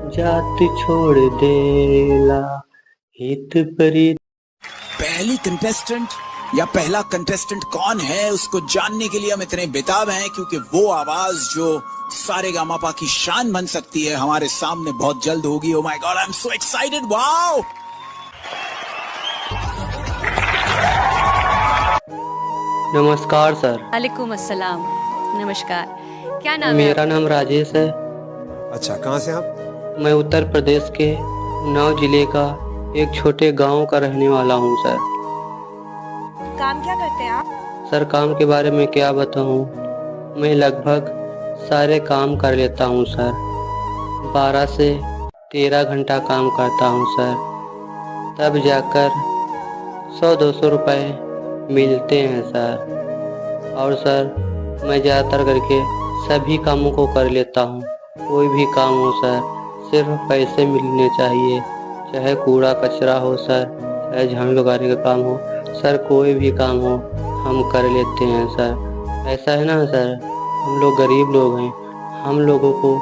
जात छोड़ देला हित प्रीत। पहली कंटेस्टेंट या पहला कंटेस्टेंट कौन है उसको जानने के लिए हम इतने बेताब हैं क्योंकि वो आवाज जो सारे गामापा की शान बन सकती है हमारे सामने बहुत जल्द होगी। Oh my God, I am so excited. Wow! नमस्कार सर। वालेकुम अस्सलाम। नमस्कार। क्या नाम है मेरा नाम राजेश है। अच्छा, कहाँ से आप? मैं उत्तर प्रदेश के उन्नाव जिले का एक छोटे गांव का रहने वाला हूं सर। काम क्या करते हैं आप? सर काम के बारे में क्या बताऊं, मैं लगभग सारे काम कर लेता हूं सर। 12 से 13 घंटा काम करता हूं सर, तब जाकर 100-200 रुपए मिलते हैं सर। और सर मैं ज़्यादातर करके सभी कामों को कर लेता हूँ। कोई भी काम हो सर, सिर्फ पैसे मिलने चाहिए। चाहे कूड़ा कचरा हो सर, चाहे झाड़ू लगाने का काम हो सर, कोई भी काम हो हम कर लेते हैं सर। ऐसा है ना सर, हम लोग गरीब लोग हैं, हम लोगों को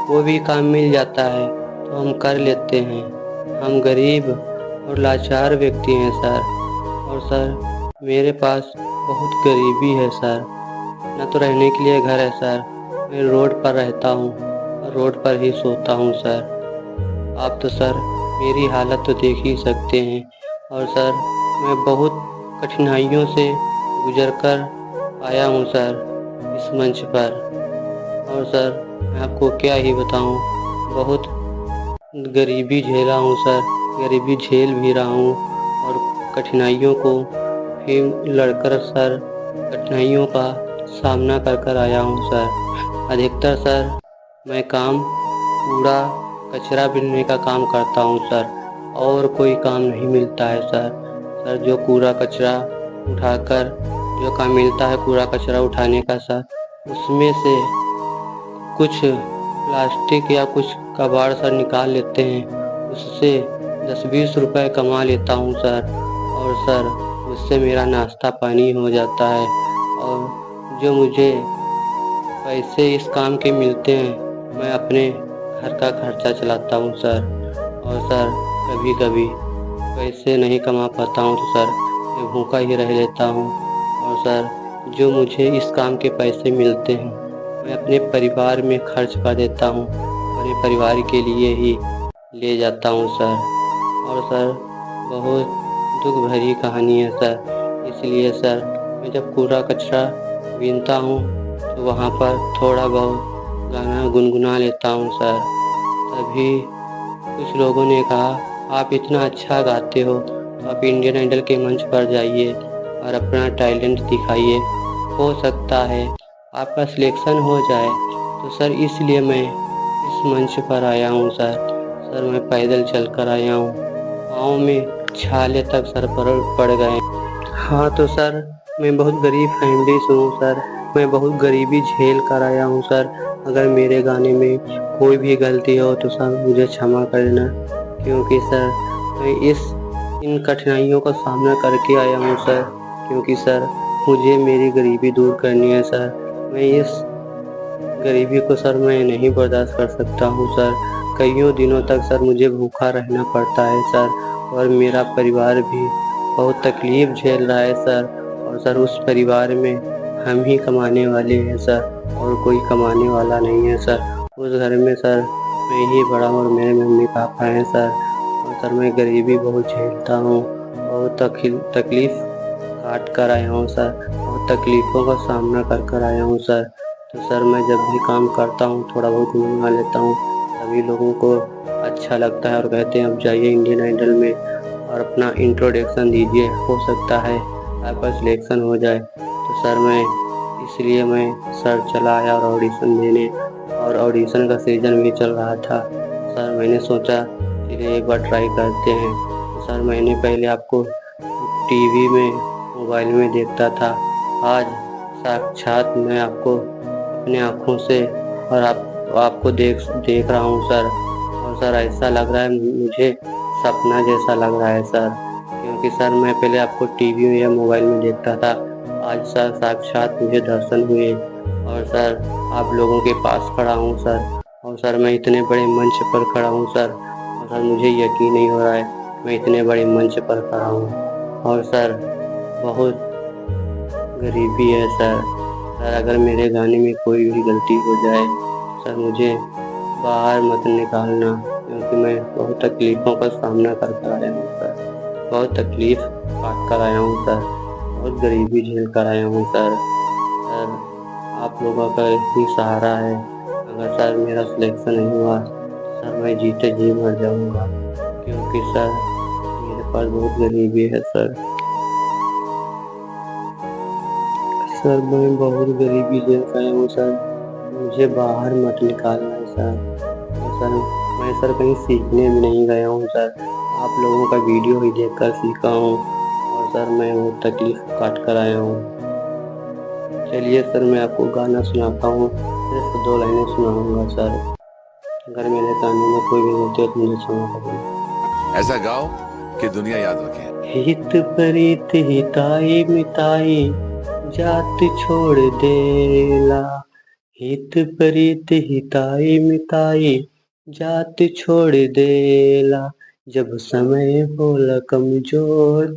कोई भी काम मिल जाता है तो हम कर लेते हैं। हम गरीब और लाचार व्यक्ति हैं सर। और सर मेरे पास बहुत गरीबी है सर, न तो रहने के लिए घर है सर। मैं रोड पर रहता हूँ और रोड पर ही सोता हूँ सर। आप तो सर मेरी हालत तो देख ही सकते हैं। और सर मैं बहुत कठिनाइयों से गुजरकर आया हूँ सर इस मंच पर। और सर मैं आपको क्या ही बताऊँ, बहुत गरीबी झेला हूँ सर, गरीबी झेल भी रहा हूँ और कठिनाइयों को फिर लड़कर सर कठिनाइयों का सामना कर कर आया हूँ सर। अधिकतर सर मैं काम कूड़ा कचरा बीनने का काम करता हूँ सर, और कोई काम नहीं मिलता है सर। सर जो कूड़ा कचरा उठाकर जो काम मिलता है कूड़ा कचरा उठाने का सर, उसमें से कुछ प्लास्टिक या कुछ कबाड़ सर निकाल लेते हैं, उससे 10-20 रुपए कमा लेता हूँ सर। और सर उससे मेरा नाश्ता पानी हो जाता है। और जो मुझे पैसे इस काम के मिलते हैं, मैं अपने घर का खर्चा चलाता हूँ सर। और सर कभी कभी पैसे नहीं कमा पाता हूँ तो सर मैं भूखा ही रह लेता हूँ। और सर जो मुझे इस काम के पैसे मिलते हैं मैं अपने परिवार में खर्च कर देता हूँ, अपने परिवार के लिए ही ले जाता हूँ सर। और सर बहुत दुख भरी कहानी है सर। इसलिए सर मैं जब कूड़ा कचरा बीनता हूँ तो वहाँ पर थोड़ा बहुत गाना गुनगुना लेता हूँ सर। तभी कुछ लोगों ने कहा आप इतना अच्छा गाते हो तो आप इंडियन आइडल के मंच पर जाइए और अपना टैलेंट दिखाइए, हो सकता है आपका सिलेक्शन हो जाए। तो सर इसलिए मैं इस मंच पर आया हूँ सर। सर मैं पैदल चल कर आया हूँ, पाँव में छाले तक सर पर पड़ गए। हाँ तो सर मैं बहुत गरीब फैमिली से हूँ सर, मैं बहुत गरीबी झेल कर आया हूँ सर। अगर मेरे गाने में कोई भी गलती हो तो सर मुझे क्षमा कर देना, क्योंकि सर मैं इन कठिनाइयों का सामना करके आया हूँ सर। क्योंकि सर मुझे मेरी गरीबी दूर करनी है सर। मैं इस गरीबी को सर मैं नहीं बर्दाश्त कर सकता हूँ सर। कईयों दिनों तक सर मुझे भूखा रहना पड़ता है सर, और मेरा परिवार भी बहुत तकलीफ झेल रहा है सर। और सर उस परिवार में हम ही कमाने वाले हैं सर, और कोई कमाने वाला नहीं है सर। उस घर में सर मैं ही बड़ा हूँ और मेरे मम्मी पापा हैं सर। और सर मैं गरीबी बहुत झेलता हूँ और तकलीफ काट कर आया हूँ सर, और तकलीफ़ों का सामना कर कर आया हूँ सर। तो सर मैं जब भी काम करता हूँ थोड़ा बहुत गुनगुना लेता हूँ, सभी लोगों को अच्छा लगता है और कहते हैं अब जाइए इंडियन आइडल में और अपना इंट्रोडक्शन दीजिए, हो सकता है आपका सिलेक्शन हो जाए। तो सर मैं इसलिए मैं सर चला आया और ऑडिशन देने, और ऑडिशन का सीज़न भी चल रहा था। सर मैंने सोचा चलिए एक बार ट्राई करते हैं। तो सर मैंने पहले आपको टीवी में मोबाइल में देखता था, आज साक्षात मैं आपको अपने आँखों से और आपको देख रहा हूँ सर। और सर ऐसा लग रहा है मुझे सपना जैसा लग रहा है सर, क्योंकि सर मैं पहले आपको टीवी में या मोबाइल में देखता था, आज सर साक्षात मुझे दर्शन हुए। और सर आप लोगों के पास खड़ा हूँ सर, और सर मैं इतने बड़े मंच पर खड़ा हूँ सर, और सर मुझे यकीन नहीं हो रहा है मैं इतने बड़े मंच पर खड़ा हूँ। और सर बहुत गरीबी है सर। सर अगर मेरे गाने में कोई भी गलती हो जाए सर मुझे बाहर मत निकालना, क्योंकि मैं बहुत तकलीफ़ों का सामना कर कर आया हूँ सर। बहुत तकलीफ़ काट कर आया हूँ सर, बहुत गरीबी झेल कर आया हूँ सर। सर आप लोगों का ही सहारा है। अगर सर मेरा सिलेक्शन नहीं हुआ सर मैं जीते जी मर जाऊँगा, क्योंकि सर मेरे पास बहुत गरीबी है सर। सर मैं बहुत गरीबी झेल कर आया हूँ सर, मुझे बाहर मत निकालना सर। और सर मैं सर कहीं सीखने भी नहीं गया हूँ सर, आप लोगों का वीडियो ही देखकर सीखा हूँ, और सर मैं वो तकलीफ़ काट कर आया हूँ। चलिए सर मैं आपको गाना सुनाता हूँ, सिर्फ 2 लाइनें सुनाऊँगा सर। अगर मेरे गाने में कोई भी गलती हो तो मुझे क्षमा करिए। ऐसा गाओ कि दुनिया याद रखे। हित परित हिताई मिताई जात छोड़ देला, हित परित हिताई मिताई जात छोड़ देला, जब समय होला कमजोर